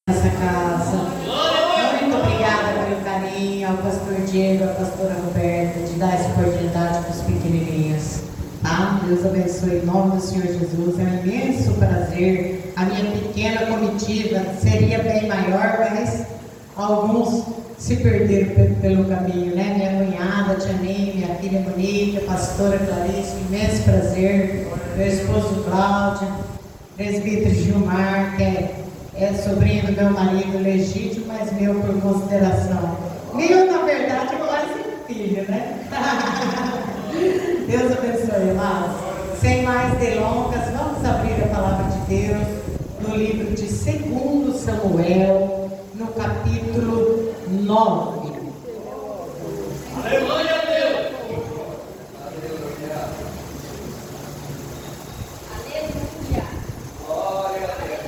Essa casa. Muito obrigada pelo carinho ao pastor Diego, à pastora Roberta, de dar essa oportunidade para os pequenininhos. Tá? Deus abençoe em nome do Senhor Jesus. É um imenso prazer. A minha pequena comitiva seria bem maior, mas alguns se perderam pelo caminho, né? Minha cunhada, Tia Ney, minha filha bonita, pastora Clarice, imenso prazer. Meu esposo Cláudio, presbítero Gilmar, que é sobrinho do meu marido legítimo, mas meu por consideração. Meu, na verdade, é quase filho, né? Deus abençoe, amados. Sem mais delongas, vamos abrir a palavra de Deus no livro de 2 Samuel, no capítulo 9. Aleluia, Deus! Glória a Deus!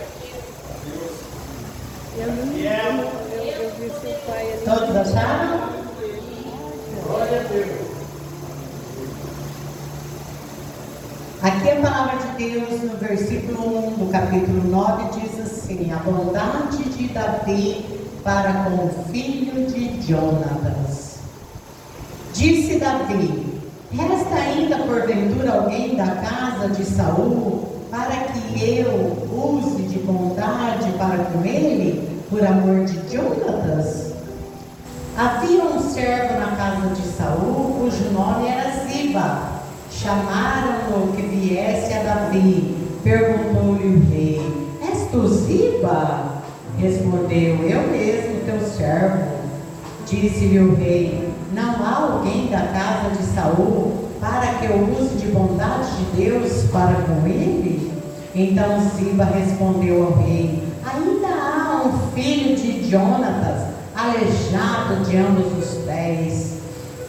Eu vi seu pai ali. Todos acharam? Glória a Deus! Aqui a palavra de Deus, no versículo 1 do capítulo 9, diz assim: a bondade de Davi para com o filho de Jonatas. Disse Davi: resta ainda porventura alguém da casa de Saul, para que eu use de bondade para com ele, por amor de Jonatas? Havia um servo na casa de Saul, cujo nome era Ziba. Chamaram-no que viesse a Davi. Perguntou-lhe o rei: és tu Ziba? Respondeu: eu mesmo, teu servo. Disse-lhe o rei: não há alguém da casa de Saul para que eu use de bondade de Deus para com ele? Então Ziba respondeu ao rei: ainda há um filho de Jonatas, aleijado de ambos os pés.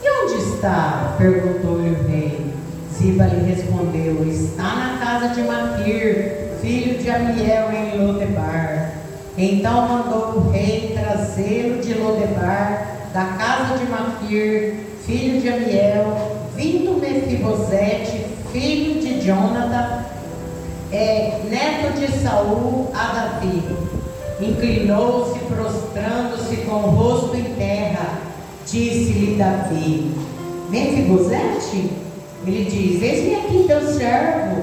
E onde está? Perguntou-lhe o rei. Ziba lhe respondeu: está na casa de Maquir, filho de Amiel, em Lodebar. Então mandou o rei trazê-lo de Lodebar, da casa de Maquir, filho de Amiel, vindo Mefibosete, filho de Jonathan, neto de Saul, a Davi. Inclinou-se, prostrando-se com o rosto em terra. Disse-lhe Davi: Mefibosete? Ele diz: eis-me aqui teu servo.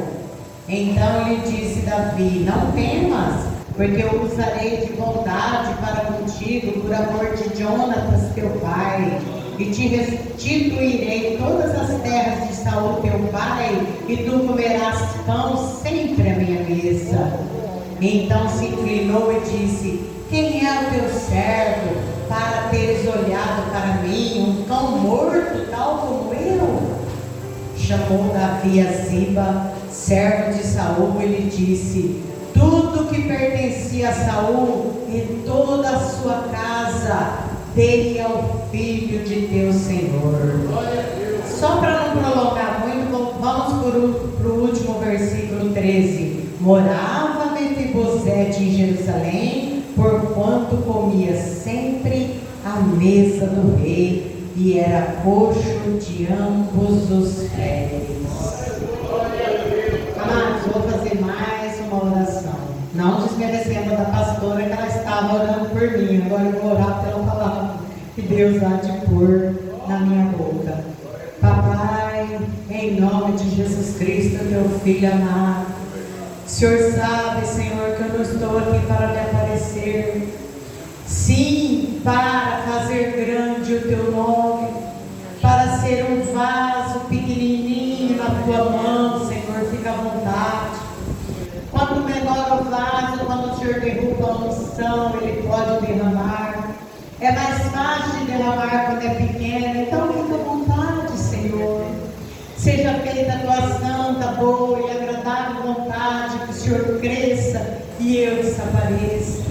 Então lhe disse Davi: não temas, porque eu usarei de bondade para contigo, por amor de Jonatas teu pai, e te restituirei todas as terras de Saul teu pai, e tu comerás pão sempre à minha mesa. Então se inclinou e disse: quem é o teu servo, para teres olhado para mim, um cão morto tal como eu? Chamou Davi a Ziba, servo de Saul, e lhe disse: tudo que pertencia a Saul e toda a sua casa dei ao filho de teu Senhor. Só para não prolongar muito, vamos para o último versículo 13. Morava Mefibosete em Jerusalém, porquanto comia sempre à mesa do rei, e era coxo de ambos os pés. Amados, vou fazer mais uma oração. Não desmerecendo da pastora, que ela estava orando por mim. Agora eu vou orar pela palavra que Deus há de pôr na minha boca. Papai, em nome de Jesus Cristo, teu filho amado, o Senhor sabe, Senhor, que eu não estou aqui para me aparecer. Sim, para fazer grande o teu nome, para ser um vaso pequenininho na tua mão, Senhor, fica à vontade. Quanto menor o vaso, quando o Senhor derruba a unção, ele pode derramar. É mais fácil de derramar quando é pequeno, então fica à vontade, Senhor. Seja feita a tua santa, boa e agradável vontade, que o Senhor cresça e eu desapareça.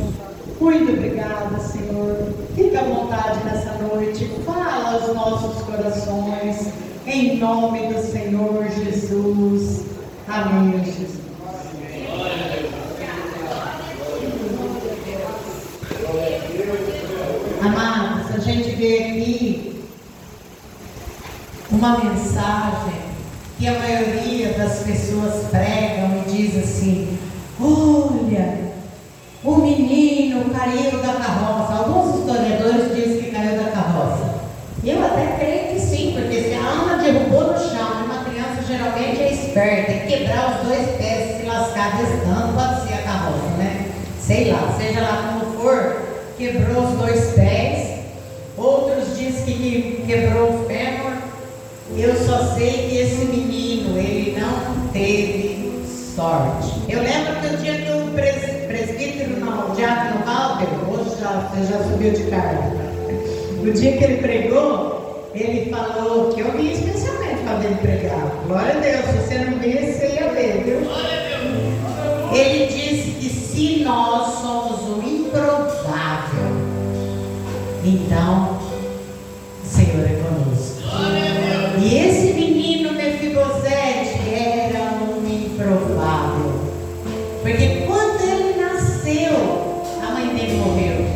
Muito obrigada, Senhor. Fica à vontade nessa noite. Fala aos nossos corações. Em nome do Senhor Jesus. Amém, Jesus. Amados, a gente vê aqui uma mensagem que a maioria das pessoas pregam e diz assim: olha, o menino menino caiu da carroça. Alguns historiadores dizem que caiu da carroça. Eu até creio que sim, porque se a Ana derrubou no chão, uma criança geralmente é esperta, e quebrar os dois pés, se lascar desse tanto, pode ser a carroça, né? Sei lá, seja lá como for, quebrou os dois pés. Outros dizem que quebrou o fêmur. Eu só sei que esse menino, ele não teve sorte. Eu lembro que o dia que o presbítero, não, o diácono Walter, hoje você já subiu de cargo. O dia que ele pregou, ele falou que eu vim especialmente para ele pregar. Glória a Deus, se você não visse, você ia ver, viu? Ele disse que se nós somos o improvável, então o Senhor é conosco. E esse menino Mefibosete era um improvável, porque quando ele nasceu, a mãe dele morreu.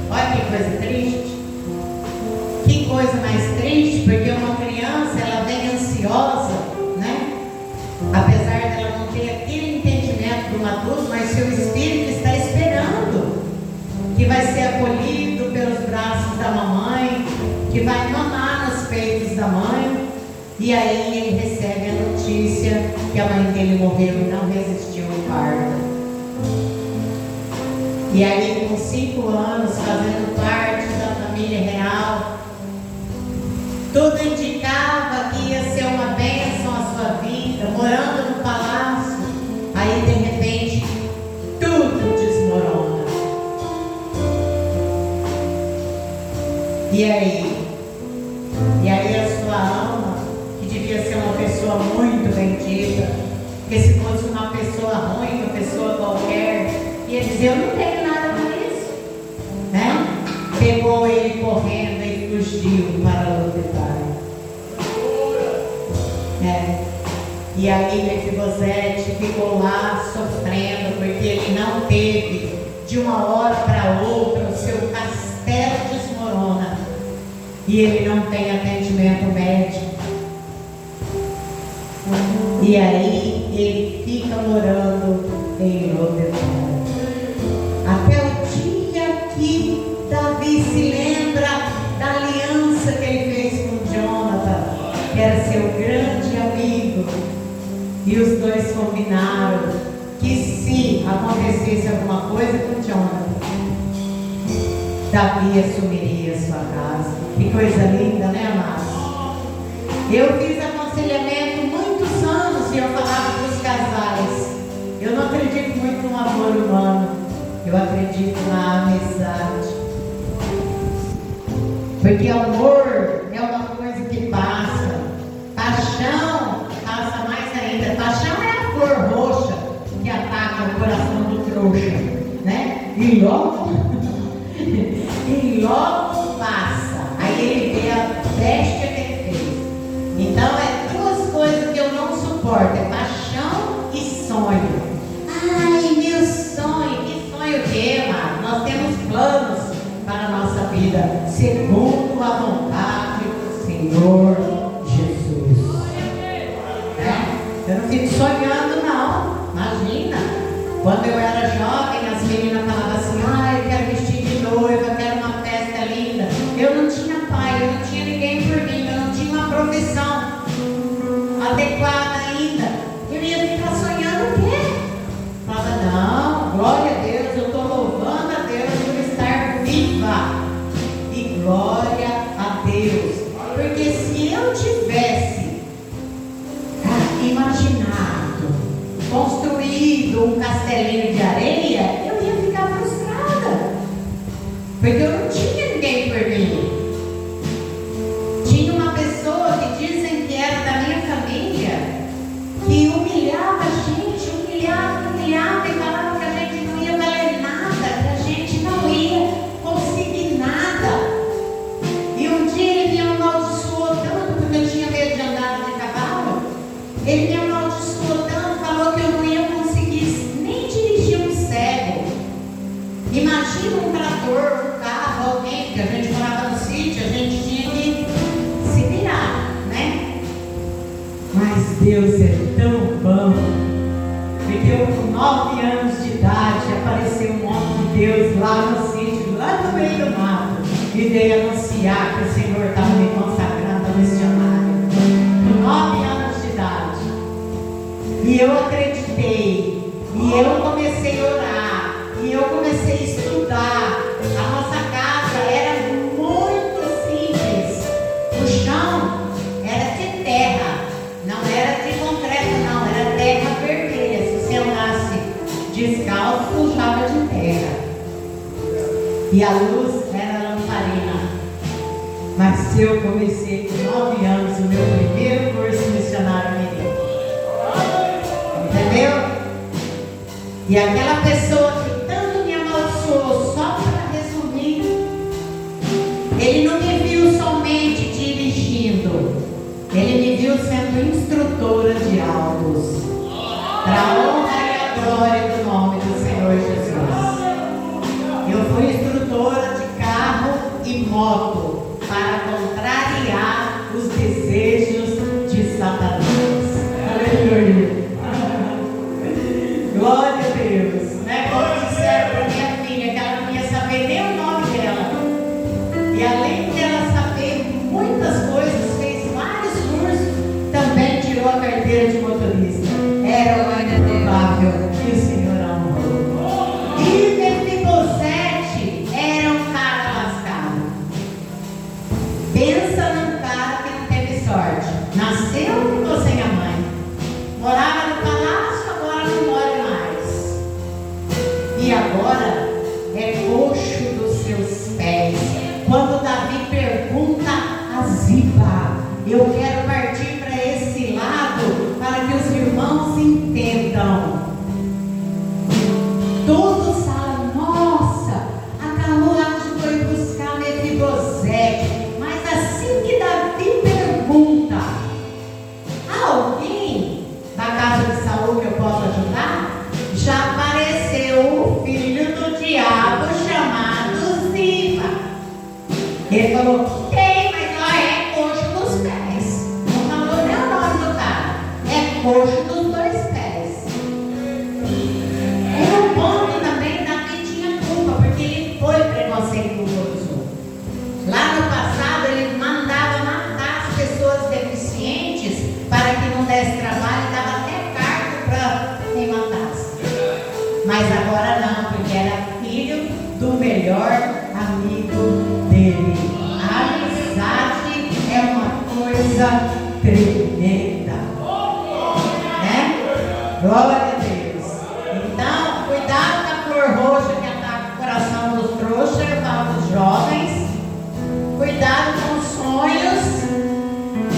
Olha que coisa triste. Que coisa mais triste, porque uma criança, ela vem ansiosa, né? Apesar dela não ter aquele entendimento do adulto, mas seu espírito está esperando que vai ser acolhido pelos braços da mamãe, que vai mamar nos peitos da mãe. E aí ele recebe a notícia que a mãe dele morreu e não resistiu ao parto. E aí, com 5 anos, fazendo parte da família real, tudo indicava que ia ser uma bênção a sua vida, morando no palácio. Aí, de repente, tudo desmorona. E aí? E aí a sua alma, que devia ser uma pessoa muito bendita, porque se fosse uma pessoa ruim, uma pessoa qualquer, ia dizer, eu não tenho nada com isso, né? Pegou ele correndo e fugiu para Lodebar. E aí Mefibosete ficou lá sofrendo, porque ele não teve, de uma hora para outra, o seu castelo desmorona. E ele não tem atendimento médico. E aí ele fica morando em Lodebar. Até o dia que Davi se lembra da aliança que ele fez com Jonathan, que era seu grande amigo. E os dois combinaram que se acontecesse alguma coisa com Jonathan, Davi assumiria a sua casa. Que coisa linda, né, amados? Eu fiz aconselhamento muitos anos e eu falava para os casais, eu não acredito muito no amor humano, eu acredito na amizade. Porque amor é uma coisa que passa. Paixão passa mais ainda. Paixão é a flor roxa que ataca o coração do trouxa, né? E logo passa. Aí ele vê a bestia que ele fez. Então é duas coisas que eu não suporto: é paixão e sonho. Ai, meu sonho. Que sonho o quê, mano? Nós temos planos para a nossa vida, segundo a vontade do Senhor Jesus. Eu não fico sonhando, não. Imagina, quando eu era jovem, as meninas falavam assim, eu quero vestir de noiva, eu quero uma festa linda. Eu não tinha pai, eu não tinha ninguém por mim, eu não tinha uma profissão adequada ainda. Eu ia ficar sonhando o quê? Falava, não, glória a Deus, eu estou louvando a Deus por estar viva. E glória a Deus. Porque se eu tivesse imaginado, construído um castelinho de areia, eu ia ficar frustrada. Porque eu não tinha ninguém por mim. Tinha uma pessoa que dizem que era da minha família, que humilhava a gente, humilhava e falava que a gente não ia valer nada, que a gente não ia conseguir nada. E um dia ele me amaldiçoou tanto, porque eu tinha medo de andar de cavalo. Ele me amaldiçoou tanto, falou que eu não ia conseguir nem dirigir um cego. Imagina um trator, um carro, alguém, porque a gente morava no sítio, a gente tinha que se virar, né? Mas Deus é tão bom, porque eu com 9 anos de idade apareceu um homem de Deus lá no sítio, lá no meio do mato, e veio anunciar que o Senhor estava me consagrando a missionária, com 9 anos de idade. E eu acreditei, e eu comecei a orar, e eu comecei a estudar. A nossa casa era muito simples, o chão era de terra, não era de concreto não, era terra vermelha. Se você andasse descalço, sujava de terra. E a luz era lamparina. Mas eu comecei com 9 anos o meu primeiro curso missionário mirim. Entendeu? E aquela pessoa que tanto me amaldiçoou, só para resumir, ele não me viu somente dirigindo, ele me viu sendo instrutora de autos, para a honra e a glória do nome do Senhor Jesus. Eu fui instrutora de carro e moto para contrariar os desejos de Satanás. Aleluia. Glória a Deus. Né? Como disseram para minha filha, que ela não ia saber nem o nome dela. E além dela saber muitas coisas, fez vários cursos, também tirou a carteira de motorista. Era o provável que o Senhor amou. E Mefibosete era um cara lascado. Pensa num cara que não teve sorte. Nasceu e ficou sem a mãe. Morava no palácio, agora não mora mais. E agora é coxo dos seus pés. Quando Davi pergunta a Ziba, eu quero partir para esse lado para que os irmãos entendam. Todos falam, nossa, a carruagem foi buscar Mefibosete. Mas assim que Davi pergunta, há alguém da casa de Saul que eu possa ajudar? Já apareceu o filho do diabo chamado Ziba. Ele falou, tem, mas ó, é coxo dos pés. Não falou nem o nome do cara. É coxo dos 2 pés. E no ponto também, Davi tinha culpa, porque ele foi preconceituoso. Lá no passado, ele mandava matar as pessoas deficientes para que não desse trabalho, e dava até cargo para quem matasse. Mas agora não, porque era filho do melhor amigo dele. A amizade é uma coisa tremenda, né? Glória a Deus. Então, cuidado com a cor roxa que ataca o coração dos trouxas, eu falo dos jovens. Cuidado com os sonhos,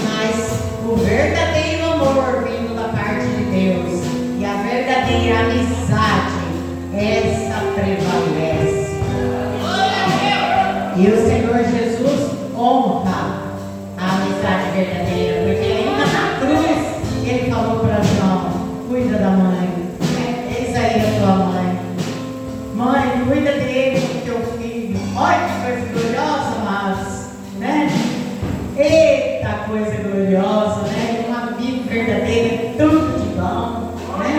mas o verdadeiro amor vindo da parte de Deus e a verdadeira amizade, essa prevalece. E o Senhor Jesus honra a amizade verdadeira, porque ainda na cruz ele falou para João, cuida da mãe, eis aí a tua mãe. Mãe, cuida dele, do teu filho. Olha que coisa gloriosa, mas, né? Eita coisa gloriosa, né? Um amigo verdadeiro, tudo de bom, né?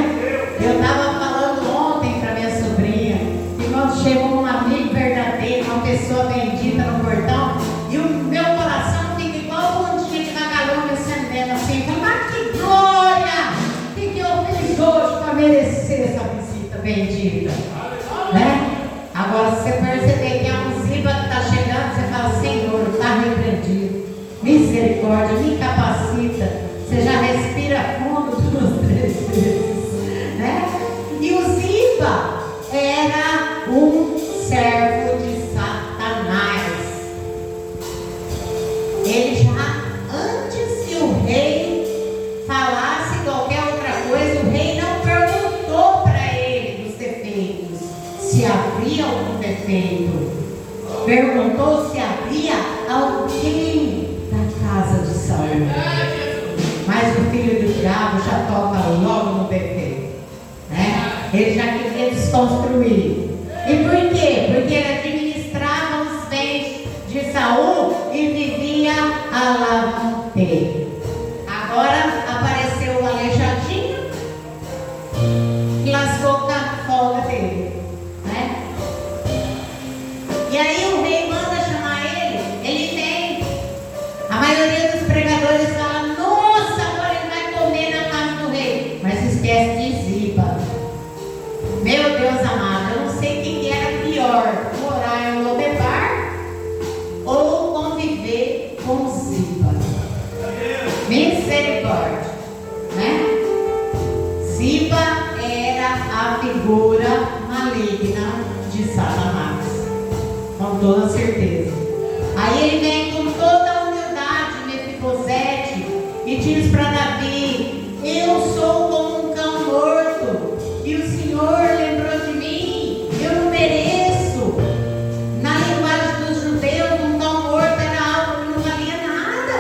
Eu estava falando ontem para minha sobrinha, que quando chegou um amigo verdadeiro, uma pessoa bendita no portão, e o meu coração fica igual um dia de vagalume acendendo assim, mas que glória! O que eu fiz hoje para merecer essa visita bendita? Né? Agora, se você perceber que é um Ziba que está chegando, você fala, Senhor, está repreendido. Misericórdia, me capacita. Você já respira fundo 2, 3 vezes. Né? E o Ziba era um servo de Satanás. Ele já, antes que o rei falasse qualquer outra coisa, o rei não perguntou para ele dos defeitos, se havia algum defeito. Perguntou se havia alguém da casa de Saul. Mas o filho do diabo já toca logo no defeito, né? Ele já queria desconstruir. E por quê? Porque ele administrava os bens de Saul e vivia alavanteiro. Agora apareceu o aleijadinho que lascou com a folga dele, né? E aí o rei manda chamar ele vem. A maioria dos pregadores fala, nossa, agora ele vai comer na casa do rei. Mas esquece de Ziba. Meu Deus amado, eu não sei quem era pior, morar em Lodebar ou conviver com Ziba. Misericórdia, né? Ziba era a figura maligna de Satanás, com toda certeza. Aí ele vem com toda a humildade, Mefibosete, e diz para Davi, eu sou como um cão morto, e o Senhor lembrou de mim, eu não mereço. Na linguagem dos judeus, um cão morto era algo que não valia nada.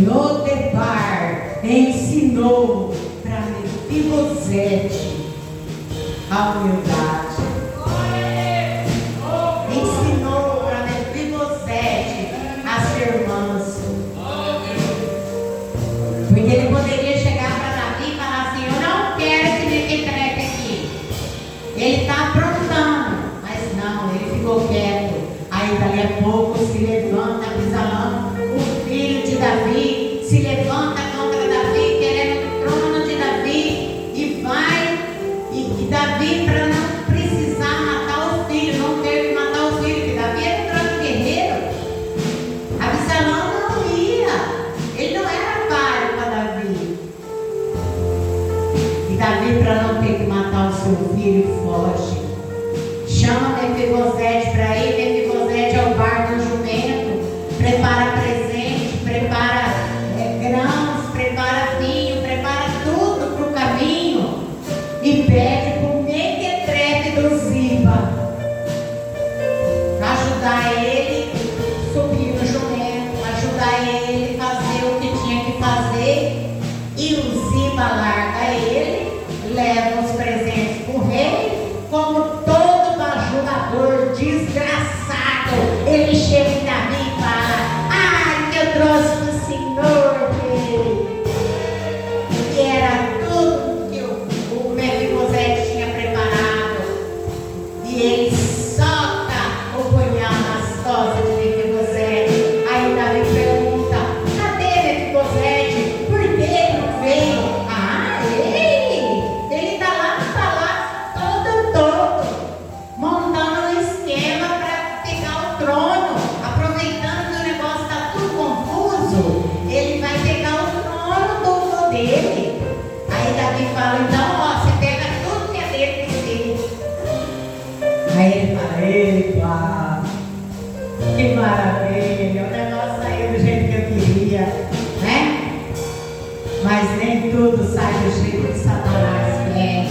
Lodebar ensinou para Mefibosete a humildade. Ensinou para Mefibosete a ser manso. Porque ele poderia chegar para Davi e falar assim, eu não quero esse mequetrefe aqui. Ele está aprontando. Mas não, ele ficou quieto. Aí dali a pouco se levanta Absalão, o filho de Davi, se levanta contra Davi, querendo o trono de Davi, e vai, e Davi, para não precisar matar o filho, não ter que matar o filho, que Davi era um grande guerreiro. Absalão não ia, ele não era pai para Davi. E Davi, para não ter que matar o seu filho, foge. Chama Mefibosete para ir. Mefibosete é o bar do jumento, prepara presente, prepara grãos, prepara vinho, prepara tudo para o caminho e pede para o mequetrefe do Ziba ajudar ele a subir no jumento, ajudar ele a fazer o que tinha que fazer. E o Ziba larga ele, leva os presentes para o rei, como todo bajulador desgraçado. Ele chega em Davi e fala, ai, que eu trouxe para o Senhor, rei. E era tudo que o Mefibosete tinha preparado. E ele soca o punhal nas costas de Mefibosete. Aí Davi pergunta, cadê Mefibosete? Por que ele não veio? Ah, ele está lá no palácio todo, montando um esquema para pegar o trono, aproveitando que o negócio está tudo confuso, ele vai pegar o trono do vô dele. Aí Davi fala, então, ó, você pega tudo que é dele para você. Aí ele fala, epa, que maravilha, o negócio saiu do jeito que eu queria, né? Mas nem tudo sai do jeito que Satanás quer.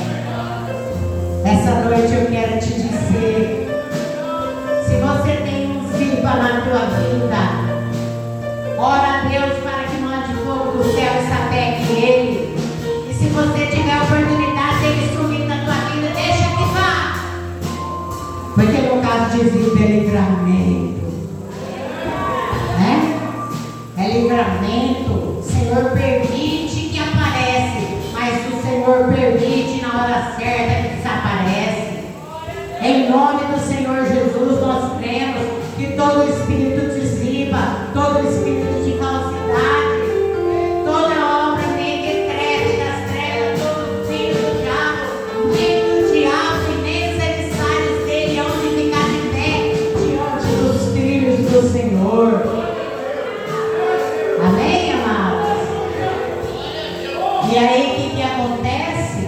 Essa noite eu quero te dizer, se você tem um Ziba na tua vida, ora a Deus para que mande fogo do céu e sapeque ele. E se você tiver a oportunidade dele sumir na tua vida, deixa que vá. Porque no caso de Ziba é livramento, né? É livramento. O Senhor permite que aparece, mas o Senhor permite na hora certa que desaparece. Em nome do Senhor Jesus, nós cremos que todo espírito de Ziba, todo espírito de falsidade, toda obra mequetrefe das trevas, todo filho do diabo, nem do diabo e nem os emissários dele, onde ficar de pé diante dos filhos do Senhor. Amém, amados? E aí o que acontece?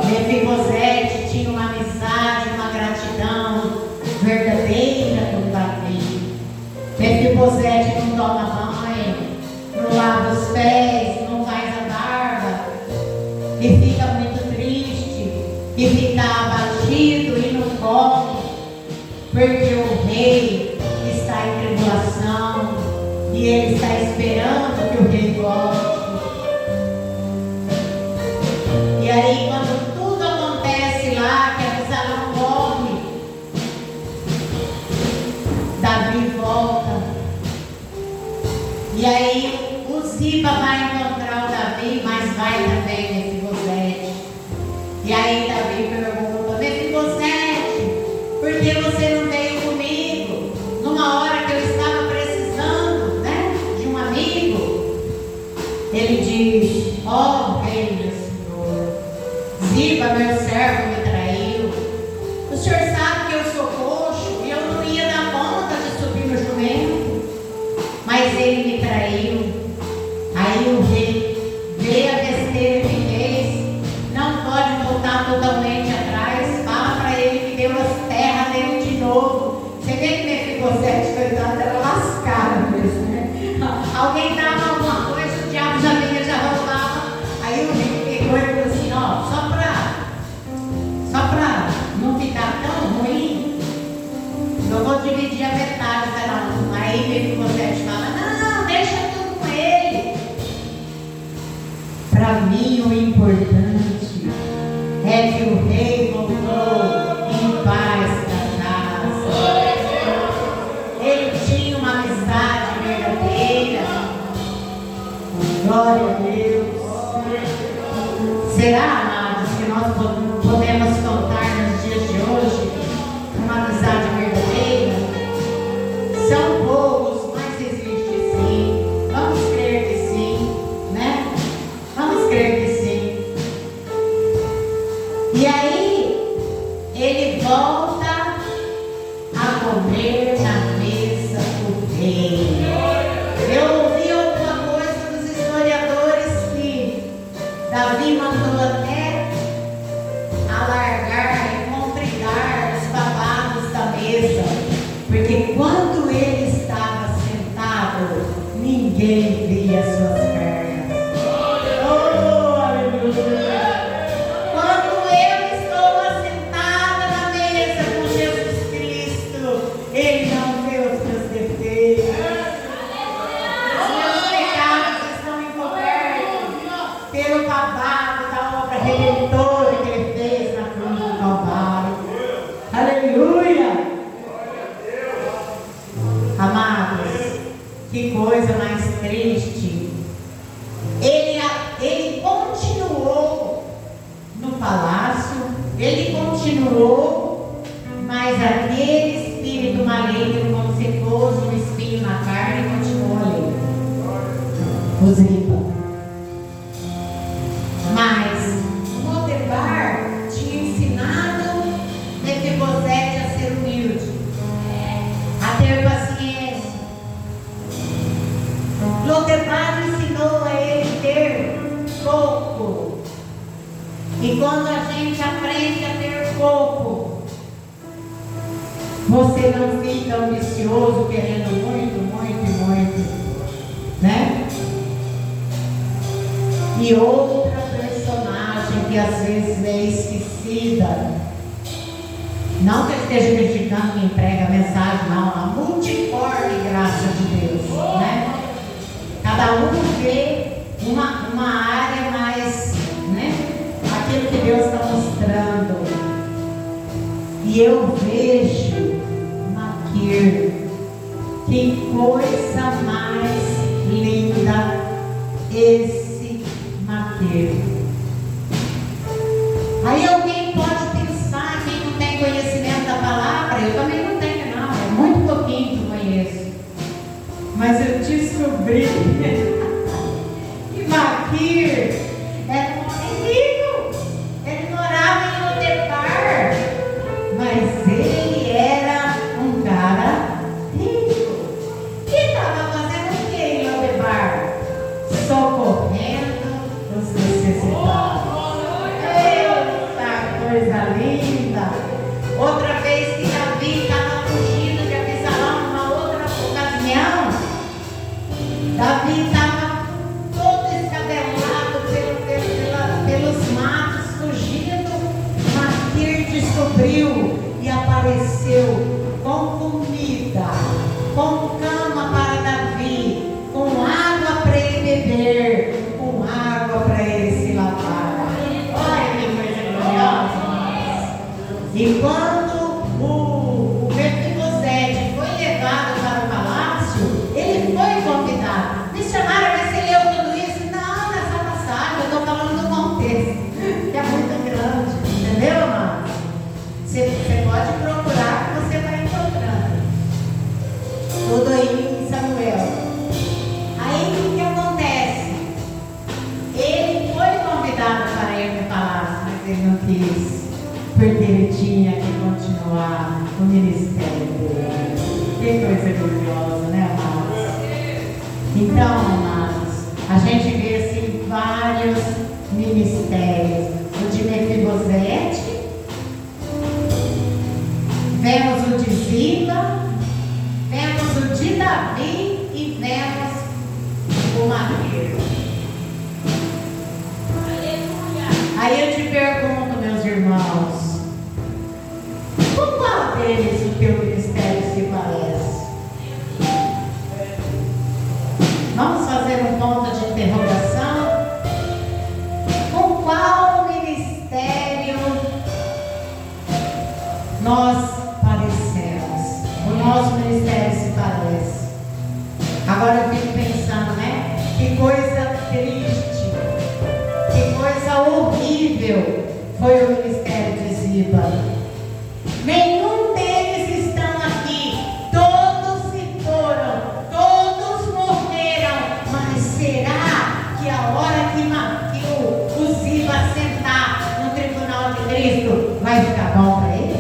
Mefibosete tinha uma amizade, uma gratidão verdadeira com Davi. Mefibosete não toma banho, não lava os pés, não faz a barba, e fica muito triste, e fica abatido e não come, porque o rei está em tribulação e ele está esperando que o rei volte. E aí, quando tudo acontece lá, que Absalão morre, Davi volta. E aí, o Ziba vai encontrar o Davi, mas vai também Mefibosete. E aí, Davi pergunta que você não veio comigo numa hora que eu estava precisando, né, de um amigo? Ele diz: ó rei, meu Senhor, Ziba, meu servo, me traiu. O senhor sabe que eu sou coxo e eu não ia dar conta de subir no jumento, mas ele me traiu. Aí o rei vê a besteira que fez, não pode voltar totalmente atrás, fala para ele que deu as terras dele de novo. Você vê que Mefibosete, coitado, era lascado mesmo, né? Alguém dava alguma coisa, o diabo já vinha, já roubava. Aí o rei pegou e falou assim: ó, só para não ficar tão ruim, eu vou dividir a metade cada um. Aí Mefibosete fala: não, deixa tudo com ele. Para mim o importante é que o rei voltou em paz para casa. Ele tinha uma amizade verdadeira. Glória a Deus. Será, amados, que nós podemos contar nos dias de hoje uma amizade verdadeira? São poucos, mas existe sim. Vamos crer que sim, né? Vamos crer que sim. E aí, ele volta a comer na mesa do rei. Eu ouvi alguma coisa dos historiadores que Davi mandou até alargar e comprigar os babados da mesa, porque quando ele estava sentado, ninguém via suas pernas. Oh, aleluia! Quando eu estou assentada na mesa com Jesus Cristo, Ele não vê os meus defeitos. Os meus pecados estão encobertos pelo babado da obra redentora que Ele fez na cruz do Calvário. Aleluia! Amados, que coisa mais triste. Ele continuou no palácio, ele continuou, mas aquele espírito maligno, como se fosse um espinho na carne, continuou ali. O Ziba. Mas Lodebar tinha ensinado Mefibosete a ser humilde, a ter paciência. Lodebar ensinou a ele ter pouco. E quando a gente aprende a ter pouco, você não fica ambicioso querendo muito, muito, muito, né? E outra personagem que às vezes é esquecida, não que eu esteja criticando quem prega a mensagem, não, a multiforme graça de Deus, né? Cada um vê uma área mais, né? Aquilo que Deus está mostrando. E eu vejo Maquir, que coisa mais linda esse Maquir. Aí alguém pode pensar, quem não tem conhecimento da palavra, eu também não tenho não, é muito pouquinho que eu conheço. Mas eu descobri que Maquir era um homem rico. Ele morava em Lodebar, mas ele era um cara rico. E estava fazendo o que em Lodebar? Socorrendo os necessitados. Eita, coisa linda! Outra vez que Davi estava fugindo de Absalão, numa outra ocasião, Davi estava todo escabelado pelos matos, fugindo. Maquir descobriu e apareceu com comida, com cama para Davi, com água para ele beber, com água para ele se lavar. Olha que coisa gloriosa! E quando o Mefibosete foi levado para o palácio, ele foi convidado. Me chamaram, mas você leu tudo isso? Não, nessa passagem, eu estou falando do contexto, que é muito grande, entendeu, mano? Você pode procurar, que feliz, porque ele tinha que continuar o ministério dele. Que coisa gloriosa, né, amados? Então, amados, a gente vê assim vários ministérios. O de Mefibosete, vemos o de Ziba, vemos o de Davi e vemos o madeiro. Aí eu te pergunto, meus irmãos, com qual deles o teu ministério se parece? Vamos fazer um ponto de interrogação? Com qual ministério nós parecemos? O nosso ministério se parece. Agora eu fico pensando, né? Que coisa triste, que coisa horrível foi o ministério de Ziba. Nenhum deles estão aqui. Todos se foram, todos morreram. Mas será que a hora que o Ziba sentar no tribunal de Cristo vai ficar bom para ele?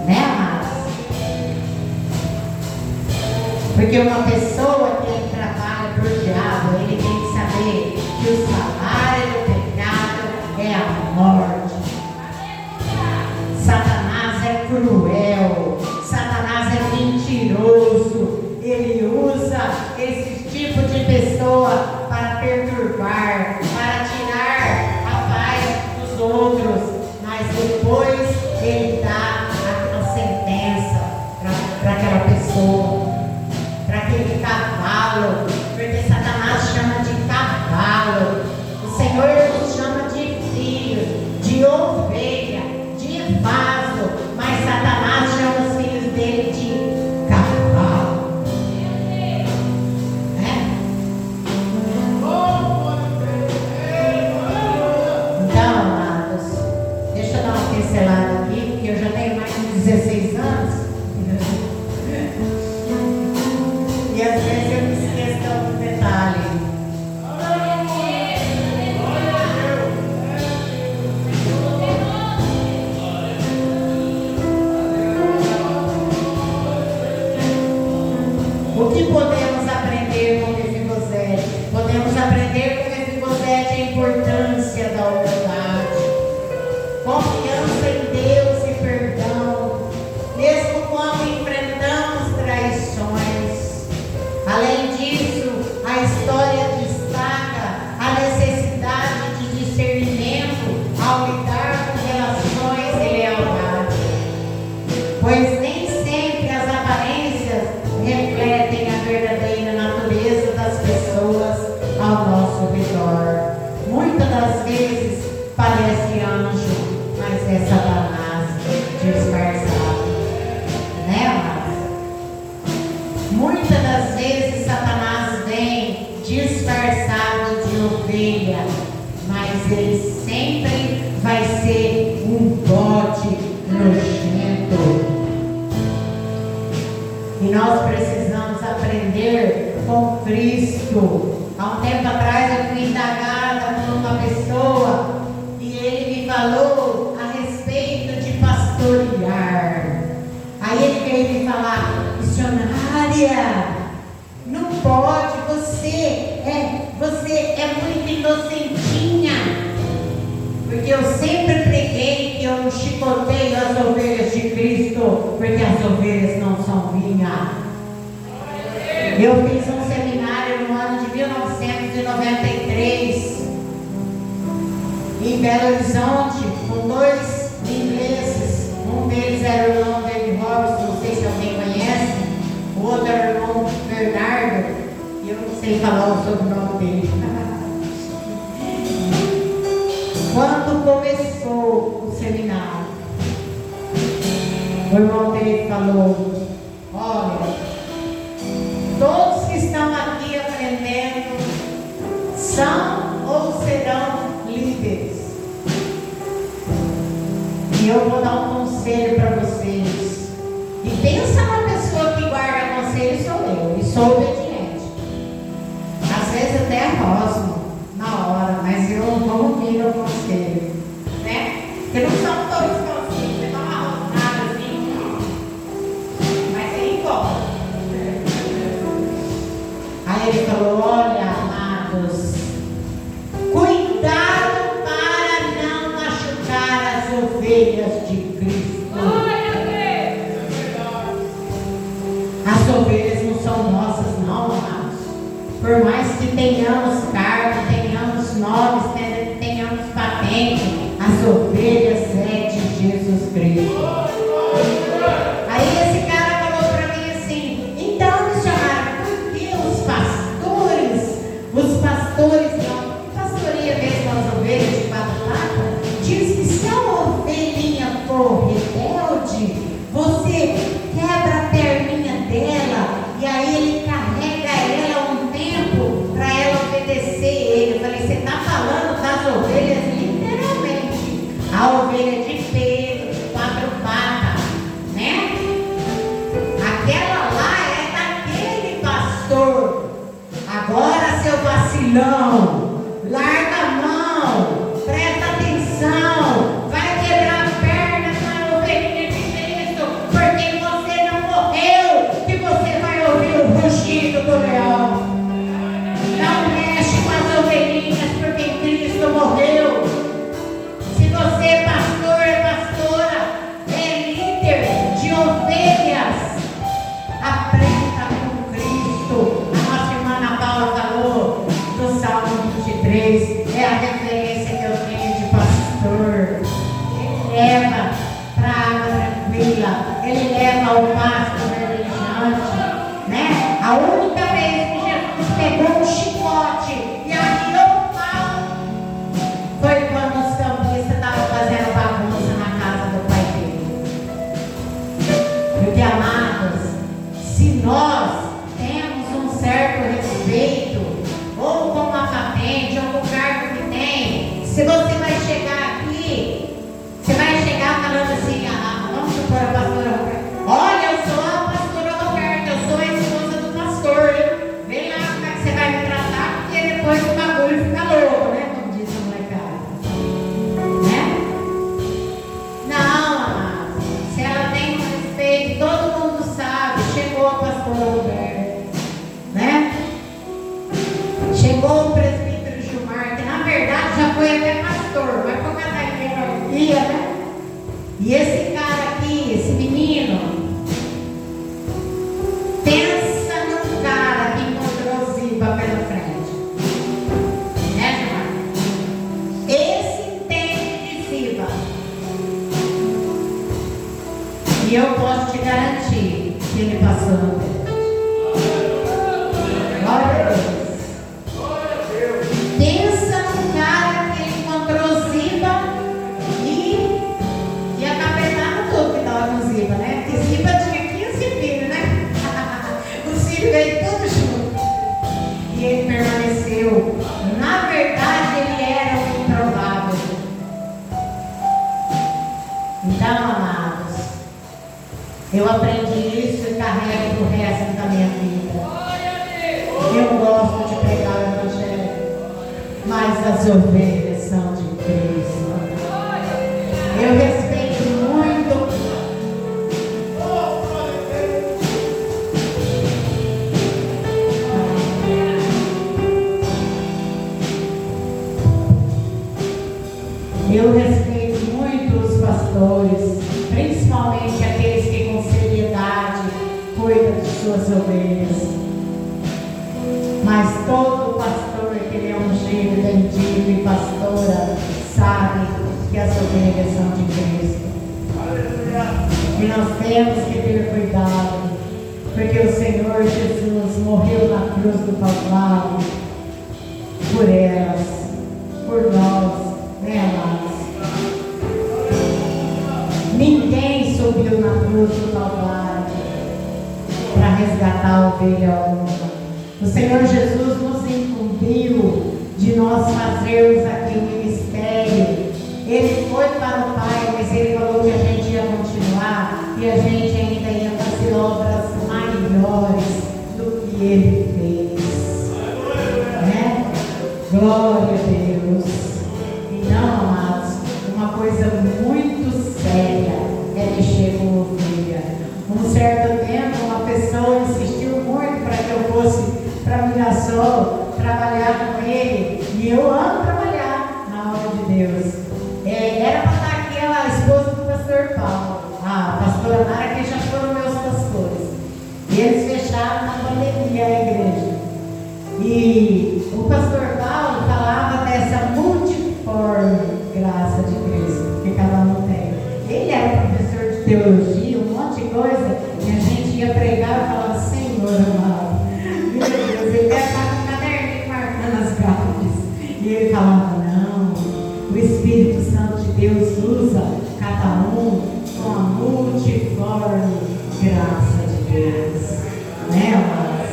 Né, amados? Porque uma pessoa que ele trabalha para o diabo, ele tem que saber que o salário do pecado é a morte. Satanás é cruel, Satanás é mentiroso, ele usa esse tipo de pessoa para perturbar, para tirar a paz dos outros, mas depois ele dá a sentença para aquela pessoa, para aquele cavalo, porque Satanás chama de cavalo, o Senhor nos chama de filho, de ovelha, de vaso, mas Satanás chama os filhos dele de cavalo. Então, amados, deixa eu dar uma pincelada aqui, porque eu já tenho mais de 16 anos. E às vezes eu me esqueço de algum detalhe. O que podemos aprender com Mefibosete? Podemos aprender com Mefibosete a importância da humildade, confiança em Deus e perdão, mesmo quando enfrentamos traições. Além disso, a história destaca a necessidade de discernimento ao lidar com relações de lealdade, pois nem sempre as aparências refletem a verdadeira natureza das pessoas ao nosso redor. Muitas das vezes parece anjo, mas é Satanás disfarçado, né, amados? Muitas das vezes Satanás vem disfarçado de ovelha, mas ele sempre vai ser um bode nojento. E nós precisamos aprender com Cristo. Há um tempo atrás eu fui indagada por uma pessoa e ele me falou a respeito de pastorear. Aí ele veio me falar: missionária, não pode, você é muito inocentinha. Porque eu sempre preguei que eu não chicoteio as ovelhas de Cristo, porque as ovelhas não são minhas. Eu fiz um seminário no ano de 1993 em Belo Horizonte com 2 ingleses. Um deles era o irmão David Robson, não sei se alguém conhece. O outro era o irmão Bernardo, e eu não sei falar o sobrenome dele. Quando começou o seminário, o irmão dele falou: olha, todos que estão aqui aprendendo são ou serão líderes. E eu vou dar um conselho para vocês. E pensa na pessoa que guarda conselho, sou eu, e sou obediente. Às vezes até rosno na hora, mas eu vou ouvir o conselho. ovelhas de Cristo. As ovelhas não são nossas, não, amados. Por mais que tenhamos cargo, tenhamos nomes, tenhamos patente, as ovelhas é de Jesus Cristo. Aí esse cara falou para mim assim: então me chamaram, porque os pastores não, pastoreia mesmo as ovelhas de quatro patas, diz que se a ovelhinha for rebelde, você quebra a perninha dela, e aí ele carrega ela um tempo para ela obedecer ele. Eu falei: você está falando das ovelhas literalmente, a ovelha de Pedro, de quatro patas, né? Aquela lá é daquele pastor. Agora, seu vacilão, larga a mão, presta atenção, vai quebrar a perna na ovelhinha de Cristo, porque você não morreu, que você vai ouvir o rugido do leão. Não mexe com as ovelhinhas, porque Cristo morreu. Se você é pastor, é pastora, é líder de ovelhas, aprenda com Cristo. A nossa irmã Ana Paula falou do Salmo 23, é a referência que eu tenho de pastor. Ele leva para a água tranquila, ele leva ao pasto verdejante, né? A única vez que Jesus pegou um chicote e arriou o pau foi quando os campistas estavam fazendo bagunça na casa do pai dele. Porque, amados, se nós temos um certo respeito, ou com a patente, ou com o cargo que tem, se você vai chegar aqui, você vai chegar falando assim: vamos supor a pastora Roberta, olha, eu sou a pastora Roberta, eu sou a esposa do pastor, hein? Vem lá como é que você vai me tratar, porque depois o bagulho fica louco, né? Como diz a molecada, né? Não, amado, se ela tem um respeito, todo mundo sabe. Chegou a pastora Roberta, né? Chegou o presbítero Gilmar, que na verdade já foi até pastor, mas por causa da ia, né? E esse cara aqui, esse menino, pensa num cara que encontrou Ziba pela frente, né, Gilmar? Esse entende de Ziba. E eu posso te garantir que ele passou no teste. Glória a Deus. Pensa num cara que ele encontrou Ziba e ia capetar tudo que estava no Ziba, né? Porque Ziba tinha 15 filhos, né? Os filhos veio tudo junto. E ele permaneceu. Na verdade, ele era o improvável. Então, amados, eu aprendi isso e carrego pro resto da minha vida. Eu gosto de pregar o evangelho, mas as ovelhas são de Cristo. Eu respeito muito. Eu respeito muito os pastores, principalmente aqueles que com seriedade cuidam de suas ovelhas. Mas todo pastor que ele é ungido, bendito e pastora, sabe que as ovelhas são de Cristo. E nós temos que ter cuidado, porque o Senhor Jesus morreu na cruz do Calvário por elas, por nós, né, amados? Ninguém subiu na cruz do Calvário para resgatar a ovelha uma. O Senhor Jesus nos incumbiu de nós fazermos aqui o ministério. Ele foi para o Pai, mas Ele falou que a gente ia continuar e a gente ainda ia fazer obras maiores do que Ele fez, né? Glória a Deus. Então, amados, uma coisa muito séria é mexer com ovelha. Um certo tempo, uma pessoa insistiu muito para que eu fosse para Mirassol trabalhar com ele, e eu amo trabalhar na obra de Deus. Era para estar aquela esposa pastor Paulo, a pastora Mara, que já foram meus pastores. E eles fecharam na pandemia a igreja. E o pastor Paulo falava dessa multiforme graça de Cristo, que cada um tem. Ele era professor de teologia, um monte de coisa, e a gente ia pregar e falava, Senhor amado, meu Deus, ele deve estar com o caderninho marcando as grades. E ele falava, não, o Espírito Santo de Deus usa cada um com a multiforme graça de Deus. Né, amados?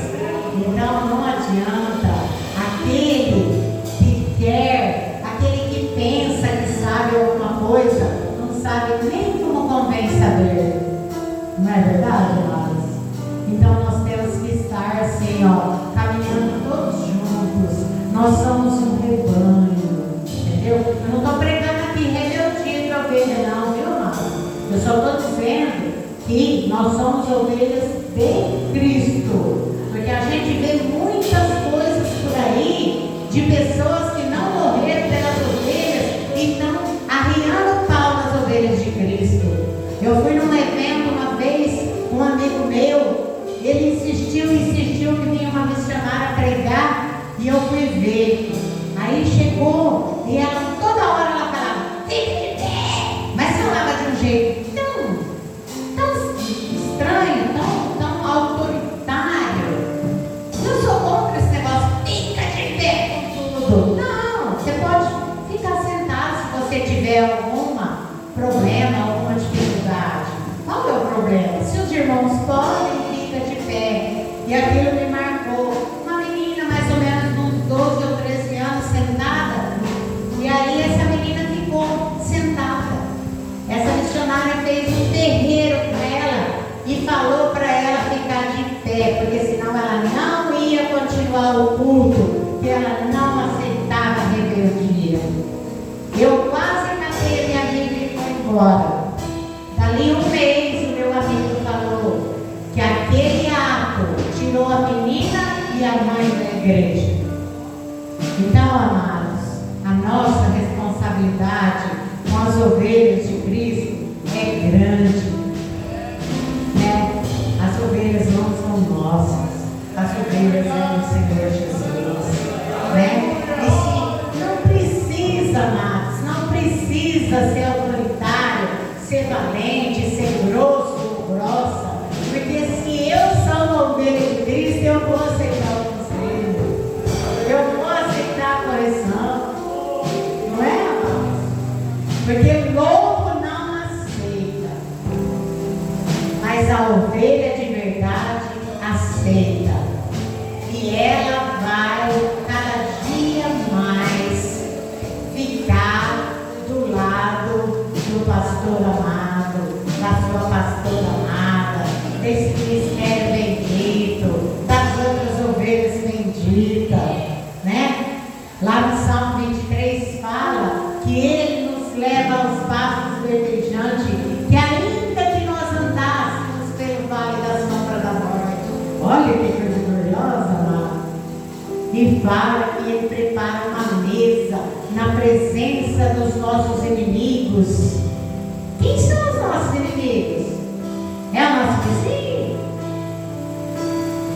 Então não adianta aquele que quer, aquele que pensa que sabe alguma coisa, não sabe nem como convém saber. Não é verdade, amados? Então nós temos que estar assim, ó, caminhando todos juntos. Nós somos um rebanho, entendeu? Eu não estou pregando aqui rebeldia de ovelha, não, viu, amados? Eu só estou dizendo que nós somos ovelhas de Cristo. Porque a gente vê muitas coisas por aí de pessoas que não morreram pelas ovelhas e estão arriando o pau nas ovelhas de Cristo. Eu fui num evento uma vez, um amigo meu, ele insistiu que vinha uma missionária pregar e eu fui ver. Aí chegou e ela toda hora ela falava, fique de pé, mas falava de um jeito tão estranho, tão autoritário. Eu sou contra esse negócio, fica de pé com tudo. Não, você pode ficar sentado se você tiver algum problema, alguma dificuldade. Qual é o problema? Se os irmãos podem, fica de pé. E aquilo me marcou. Uma menina mais ou menos uns 12 ou 13 anos sentada. E aí essa menina ficou sentada. Essa missionária fez um terreiro para ela e falou para ela ficar de pé, porque senão ela não ia continuar o culto, que ela não aceitava a rebeldia. Eu quase catei a minha Bíblia e fui embora. Dali um mês o meu amigo falou que aquele ato tirou a menina e a mãe da igreja. Então, amados, a nossa responsabilidade com as ovelhas de Cristo é grande. Né? As ovelhas não são nossas, as ovelhas são do Senhor Jesus. Né? E se não precisa, amados, não precisa ser autoritário, ser valente, ser grosso ou grossa, porque se eu sou uma ovelha de Cristo, eu vou aceitar o conselho, eu vou aceitar a correção, não é, amados? Porque lobo não aceita, mas a ovelha de verdade aceita, e ela vai cada dia mais ficar do lado do pastor amado, da sua pastora amada, desse ministério bendito, das outras ovelhas benditas, né? Lá no Salmo 23 fala que ele nos leva aos pastos verdejantes, que ainda que nós andássemos pelo vale da sombra da morte, olha que coisa gloriosa, amado. E fala que ele prepara uma mesa na presença dos nossos inimigos. Quem são os nossos inimigos? É o nosso vizinho?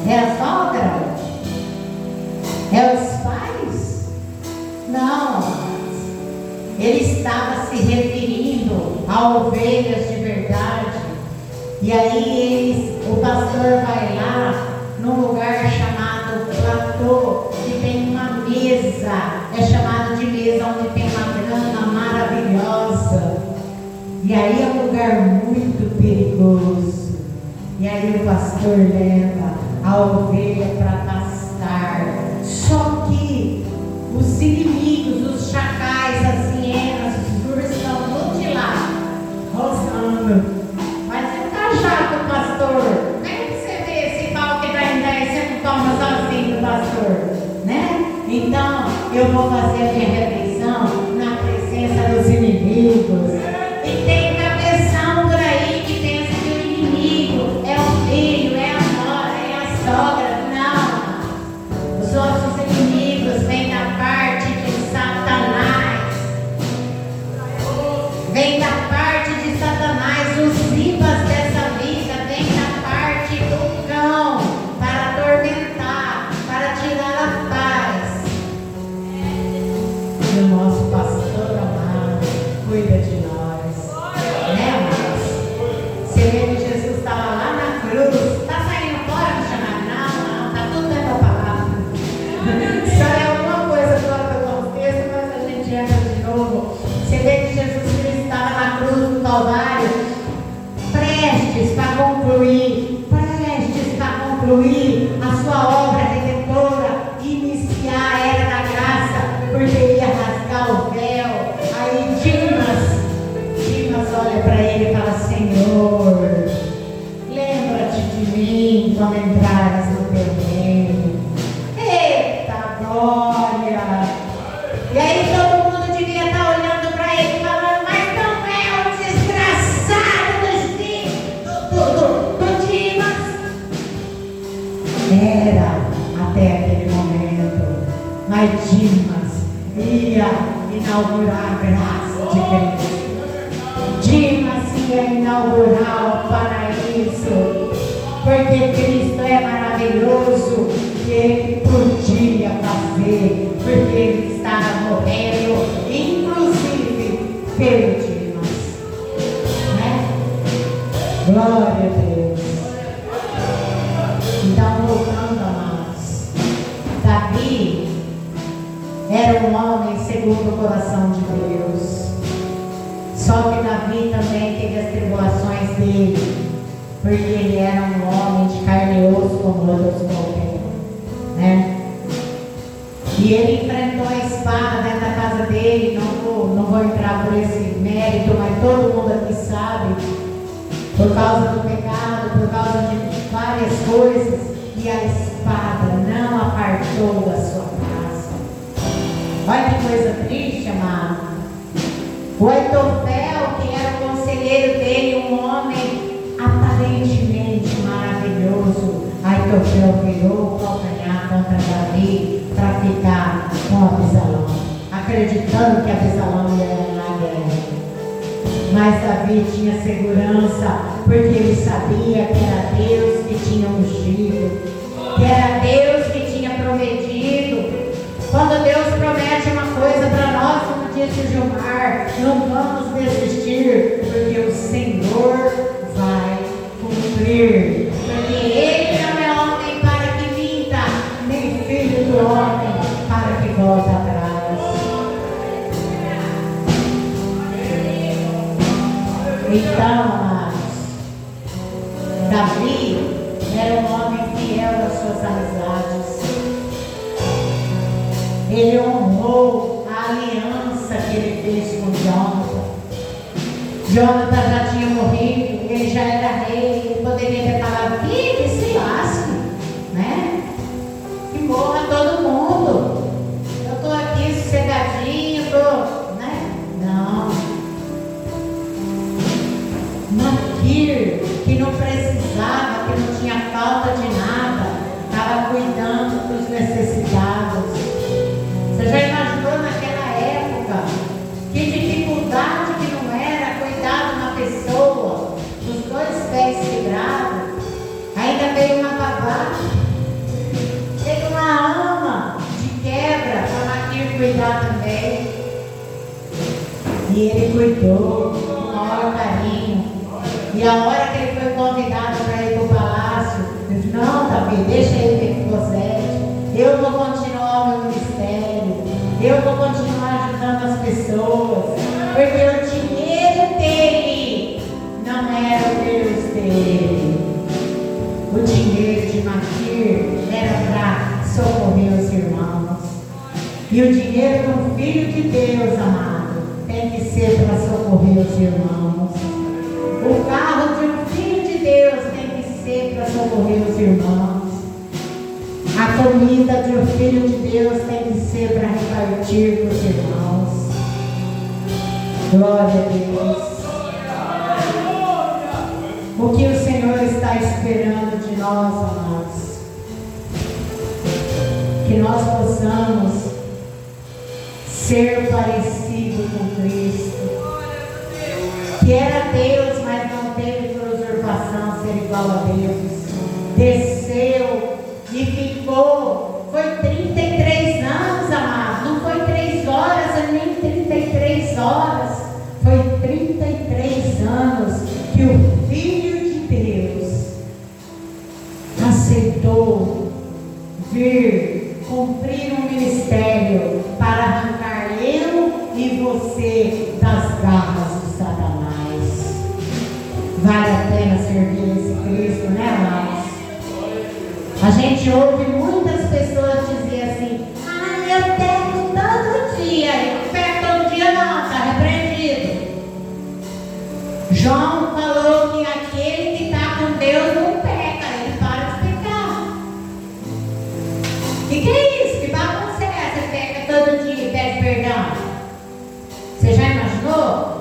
É a sogra? É os pais? Não, amados. Ele estava se referindo a ovelhas de verdade. E aí o pastor vai lá num lugar chamado platô, que tem uma mesa, é chamado de mesa onde tem uma grama maravilhosa. E aí é um lugar muito perigoso. E aí o pastor leva a ovelha para pastar. Só que os inimigos, os chacais, as hienas, os ursos estão todos de lá, rosnando. Mas você não está chato, pastor? Vem que você vê esse pau que vai em 10, você não toma sozinho, pastor, né? Então, eu vou fazer a minha refeição na presença dos inimigos. E tem cabeção por aí que pensa que o inimigo é o filho, é a nora, é a sogra. Não. Os nossos inimigos vêm da parte de Satanás. Vem da parte de Satanás. concluir a sua obra redentora, iniciar a era da graça, porque ia rasgar o véu. Aí Dimas olha para ele e fala: Senhor, lembra-te de mim quando entrares no teu reino. Eita glória! E aí todo mundo devia estar olhando para ele falando: mas não é o desgraçado do Dimas. Era até aquele momento, mas Dimas ia inaugurar a graça de Cristo. Dimas ia inaugurar o paraíso, porque Cristo é maravilhoso e Ele podia fazer, porque Ele estava morrendo, inclusive pelo Dimas, né? Glória a Deus. Então, voltando, amados, Davi era um homem segundo o coração de Deus. Só que Davi também teve as tribulações dele, porque ele era um homem de carne e osso como outros qualquer, né? E ele enfrentou a espada dentro da casa dele. Não vou entrar por esse mérito, mas todo mundo aqui sabe, por causa do pecado, por causa de várias coisas, e a espada não apartou da sua casa. Olha que coisa triste, amado. O Aitofel, que era o conselheiro dele, um homem aparentemente maravilhoso, Aitofel virou o calcanhar contra Davi para ficar com Absalão, acreditando que Absalão ia ganhar a guerra. Mas Davi tinha segurança, porque ele sabia que era Deus que tinha ungido, que era Deus que tinha prometido. Quando Deus promete uma coisa para nós, como disse o Gilmar, não vamos desistir, porque o Senhor vai cumprir. Porque Ele não é homem para que minta, nem filho do homem para que volte atrás. Então, amados, Davi era um homem fiel às suas amizades. Ele honrou a aliança que ele fez com Jonathan. Jonathan já tinha morrido, ele já era rei, ele poderia ter falado: que se lasque, né? Que morra todo mundo. Eu estou aqui sossegadinho, né? Não. Maquir, que não precisava, que não tinha falta de nada, estava cuidando dos necessitados. Você já imaginou naquela época que dificuldade que não era cuidar de uma pessoa, dos 2 pés quebrados? Ainda veio uma babá, teve uma ama de quebra para Maquir cuidar também. E ele cuidou com o maior carinho. E a hora que ele foi convidado para ir para o palácio, ele disse: não, Davi, deixa ele ter Cosete. Eu vou continuar o meu ministério. Eu vou continuar ajudando as pessoas. Porque o dinheiro dele não era o Deus dele. O dinheiro de Maquir era para socorrer os irmãos. E o dinheiro de um filho de Deus, amado, tem que ser para socorrer os irmãos. O carro de um filho de Deus tem que ser para socorrer os irmãos. A comida de um filho de Deus tem que ser para repartir com os irmãos. Glória a Deus. O que o Senhor está esperando de nós, amados? Que nós possamos ser parecidos com Cristo. Que era Deus, mas não teve por usurpação ser igual a Deus. Desceu e ficou. Foi 33 anos, amado. Não foi 3 horas, nem 33 horas. Foi 33 anos que o Filho de Deus aceitou vir cumprir um ministério para arrancar eu e você das garras de Satanás. Vale a pena servir esse Cristo, né, amados? A gente ouve muitas pessoas dizer assim: ah, eu peco todo dia. Eu não peco todo dia, não, está repreendido. João falou que aquele que está com Deus não peca, ele para de pecar. E que é isso? Que bagunça é essa? Você peca todo dia e pede perdão? Você já imaginou?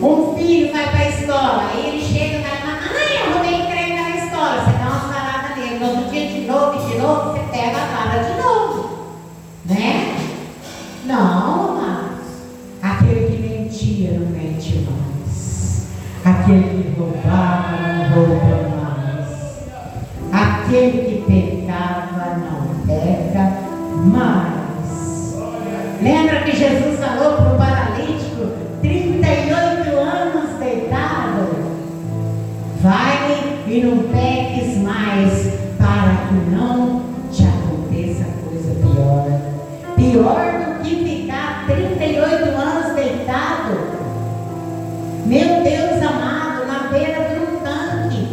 Um filho vai para a escola, aí ele chega e vai falar: ai, eu arrumei encrenca na escola. Você dá uma varada nele, no outro dia de novo, você pega a vara de novo. Né? Não, amados. Aquele que mentia não mente mais. Aquele que roubava não rouba mais. Aquele que pecava não peca mais. Lembra que Jesus falou para o paralítico, 38 anos deitado: vai e não peques mais, para que não te aconteça coisa pior. Pior do que ficar 38 anos deitado. Meu Deus amado, na beira de um tanque.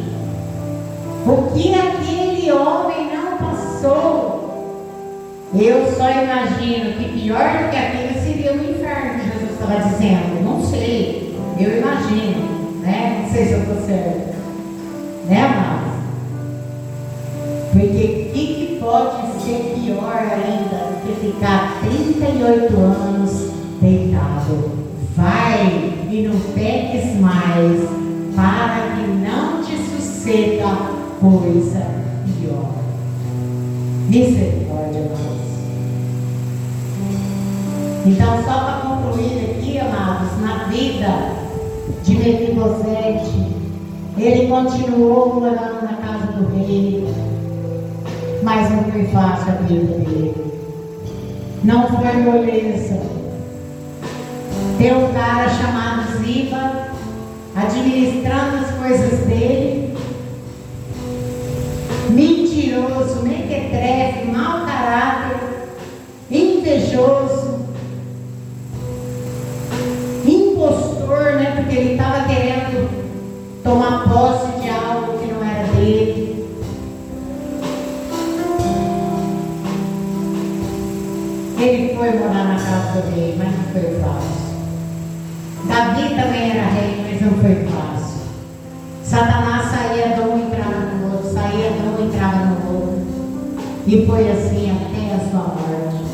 O que aquele homem não passou? Eu só imagino que pior do que aquilo seria o inferno que Jesus estava dizendo. Não sei, eu imagino, né? Não sei se eu estou certo, né, amados? Porque o que pode ser pior ainda do que ficar 38 anos deitado? Vai e não peques mais, para que não te suceda coisa pior. Misericórdia, amados. Então, só para concluir aqui, amados, na vida de Mefibosete, ele continuou morando na casa do rei, mas não foi fácil a vida dele. Não foi moleza. Tem um cara chamado Ziba administrando as coisas dele, mentiroso, mequetrefe, mau caráter, invejoso, impostor, né? Porque ele estava querendo tomar posse de algo que não era dele. Ele foi morar na casa do rei, mas não foi fácil. Davi também era rei, mas não foi fácil. Satanás saía de um e entrava no outro, saía de um e entrava no outro. E foi assim até a sua morte.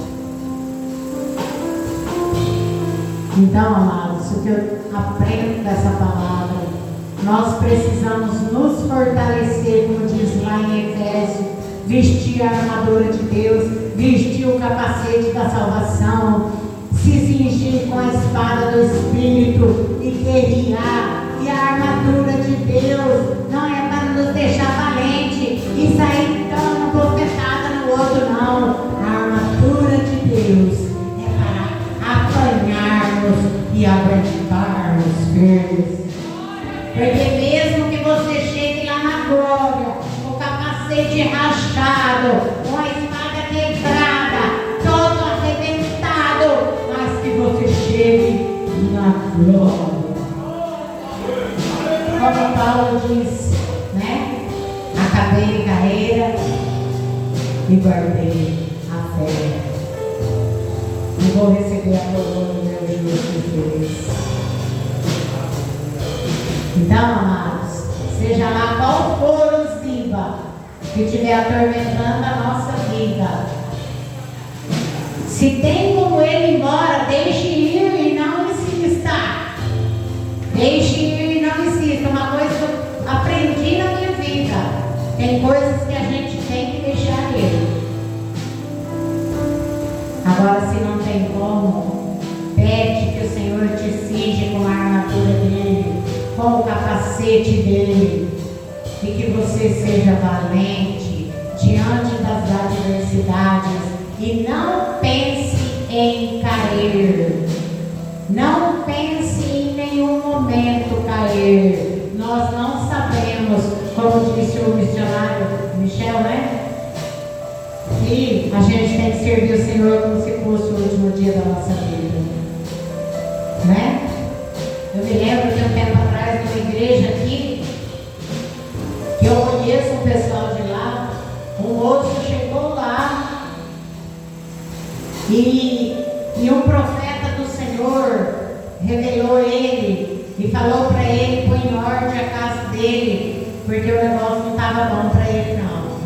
Então, amados, o que eu aprendo dessa palavra, nós precisamos nos fortalecer, como diz lá em Efésios, vestir a armadura de Deus, vestir o capacete da salvação, se cingir com a espada do Espírito e guerrear. E a armadura de Deus não é para nos deixar valente e sair dando bofetada no outro, não. A armadura de Deus é para apanharmos e aguentarmos firmes. Porque mesmo que você chegue lá na glória, com o capacete rachado, com a espada quebrada, todo arrebentado, mas que você chegue na glória. Como Paulo diz, né? Acabei a carreira e guardei a fé. E vou receber a coroa do meu justo Deus. Então, amados, seja lá qual for o Ziba que estiver atormentando a nossa vida, se tem como ele ir embora, deixe ir e não insista. Deixe ir e não insista. Uma coisa que eu aprendi na minha vida: tem coisas que a gente tem que deixar ele. Agora, se não tem como, pede que o Senhor te cinja com a armadura dele, com o capacete dele, e que você seja valente diante das adversidades e não pense em cair. Não pense em nenhum momento cair. Nós não sabemos, como disse o missionário Michel, né? Que a gente tem que servir o Senhor como se fosse o último dia da nossa vida, né? Eu me lembro que um tempo atrás, numa igreja aqui, que eu conheço o pessoal de lá, revelou ele e falou para ele pôr em ordem a casa dele, porque o negócio não estava bom para ele não.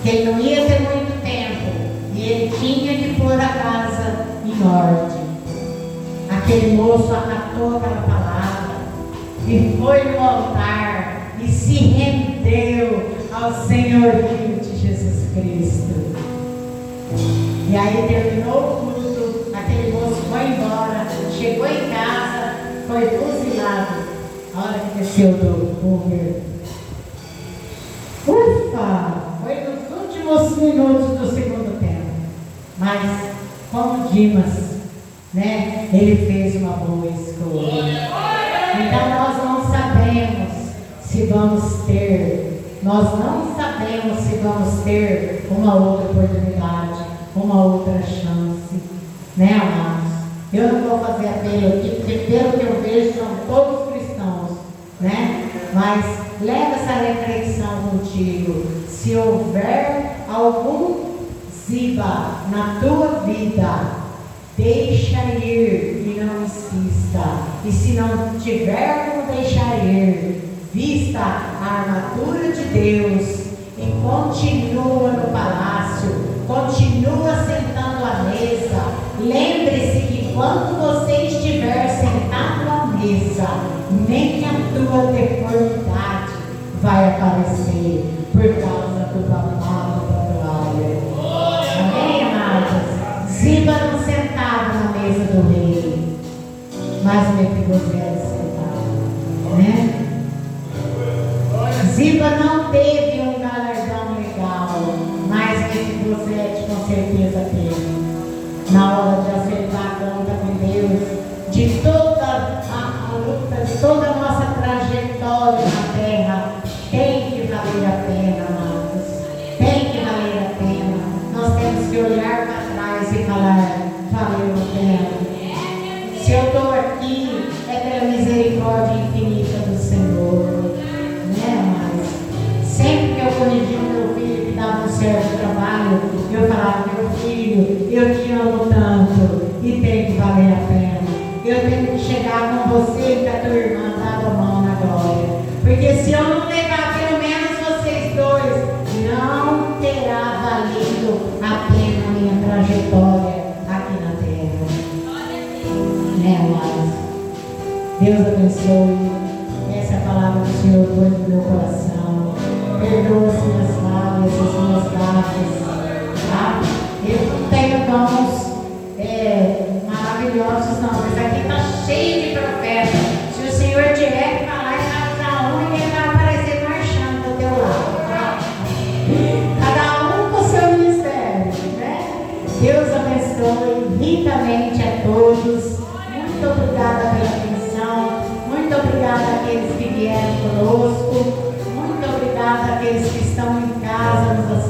Que ele não ia ter muito tempo e ele tinha que pôr a casa em ordem. Aquele moço acatou aquela palavra e foi no altar e se rendeu ao senhorio de Jesus Cristo. E aí terminou o culto, aquele moço foi embora, chegou em casa, foi fuzilado. A hora que desceu do Uber, ufa, foi nos últimos minutos do segundo tempo. Mas, como Dimas, né, ele fez uma boa escolha. Então nós não sabemos se vamos ter, nós não sabemos se vamos ter uma outra oportunidade, uma outra chance, né, amados? Eu não vou fazer apelo aqui, porque pelo que eu vejo são todos cristãos, né? Mas leva essa reflexão contigo. Se houver algum ziba na tua vida, deixa ir e não insista. E se não tiver como deixar ir, vista a armadura de Deus e continua no palácio, continua sentando à mesa. Lembre-se que quando você estiver sentado à mesa, nem a tua deformidade vai aparecer por causa do babado da toalha. Amém, amados? Ziba não sentava na mesa do rei, mas Mefibosete sentava, né? Ziba não teve um galardão legal, mas Mefibosete com certeza teve. Na hora de acertar a conta com Deus, de toda a luta, de toda a nossa trajetória na terra, tem que valer a pena, amados. Tem que valer a pena. Nós temos que olhar para trás e falar, valeu a pena. Se eu estou aqui, é pela misericórdia infinita do Senhor. Né, amados? Sempre que eu corrigi o meu filho que dava um certo trabalho, eu falava, meu filho, eu te amo tanto e tem que valer a pena. Eu tenho que chegar com você e com a tua irmã, dar a mão na glória. Porque se eu não levar pelo menos vocês dois, não terá valido a pena a minha trajetória aqui na terra. Né, amados? Deus abençoe. Essa é a palavra do Senhor põe no meu coração. Perdoa as minhas falhas, as minhas gafes, tá? Eu não tenho dons maravilhosos não, mas aqui está cheio de profetas. Se o Senhor tiver que falar e cada um, ele vai aparecer marchando do teu lado, tá? Cada um com o seu ministério, né? Deus abençoe ricamente a todos. Muito obrigada pela atenção. Muito obrigada àqueles que vieram conosco. Muito obrigada àqueles que estão em casa nos